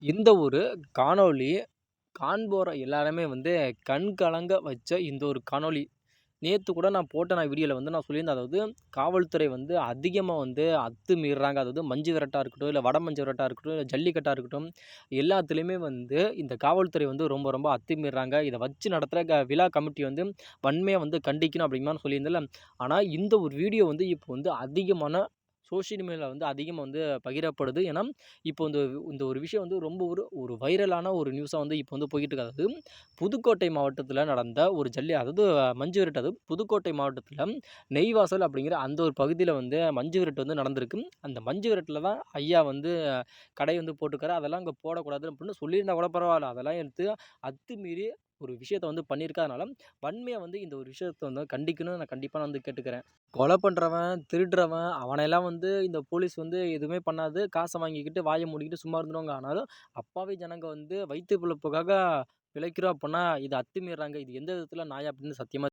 இந்த ஒரு காணொளி காண்போர எல்லாருமே வந்து கண் கலங்க வச்ச இந்த ஒரு காணொளி. நேத்து கூட நான் போட்ட வீடியோல வந்து நான் சொல்லியிருந்தேன். அதாவது காவல்துறை வந்து அதிகமா வந்து அத்துமீறுறாங்க. அதாவது மஞ்சு விரட்டா இருக்கட்டும், இல்ல வட மஞ்சு விரட்டா இருக்கட்டும், இல்ல ஜல்லிக்கட்டா இருக்கட்டும், எல்லாத்துலயுமே வந்து இந்த காவல்துறை வந்து ரொம்ப ரொம்ப அத்துமீறுறாங்க. இத வச்சு நடத்துற விழா கமிட்டி வந்து வன்மையா வந்து கண்டிக்கணும் அப்படிங்கிற மாரி சொல்லியிருந்தேன்ல. ஆனா இந்த ஒரு வீடியோ வந்து இப்போ வந்து அதிகமான சோசியல் மீடியால வந்து அதிகமா வந்து பகிரப்படுது. ஏன்னா, இப்போ இந்த இந்த ஒரு விஷயம் வந்து ரொம்ப ஒரு ஒரு வைரலான ஒரு நியூஸா வந்து இப்போ வந்து போயிட்டு இருக்கு. அதாவது புதுக்கோட்டை மாவட்டத்தில நடந்த ஒரு அதாவது மஞ்சு விரட்டு. அது புதுக்கோட்டை மாவட்டத்தில நெய்வாசல் அப்படிங்கிற அந்த ஒரு பகுதியில வந்து மஞ்சு விரட்டு வந்து நடந்திருக்கு. அந்த மஞ்சு விரட்டுல தான் ஐயா வந்து கடை வந்து போட்டுருக்காரு. அதெல்லாம் அங்க போடக்கூடாது அப்படின்னு சொல்லியிருந்தா கூட பரவால்ல. அதெல்லாம் எடுத்து அத்துமீறி ஒரு விஷயத்த வந்து பண்ணியிருக்காதனால, வன்மையா வந்து இந்த ஒரு விஷயத்த வந்து கண்டிக்கணும்னு நான் கண்டிப்பா நான் வந்து கேட்டுக்கிறேன். கொலை பண்றவன், திருடுறவன் அவனையெல்லாம் வந்து இந்த போலீஸ் வந்து எதுவுமே பண்ணாது. காச வாங்கிக்கிட்டு, வாய மூடிக்கிட்டு சும்மா இருந்துருவாங்க. ஆனாலும் அப்பாவி ஜனங்க வந்து வயித்து பிழப்புக்காக பிழைக்கிறோம் அப்புட்ன்னா, இத அத்துமீறாங்க. இது எந்த விதத்தில நியாயம் அப்படின்னு சத்தியமா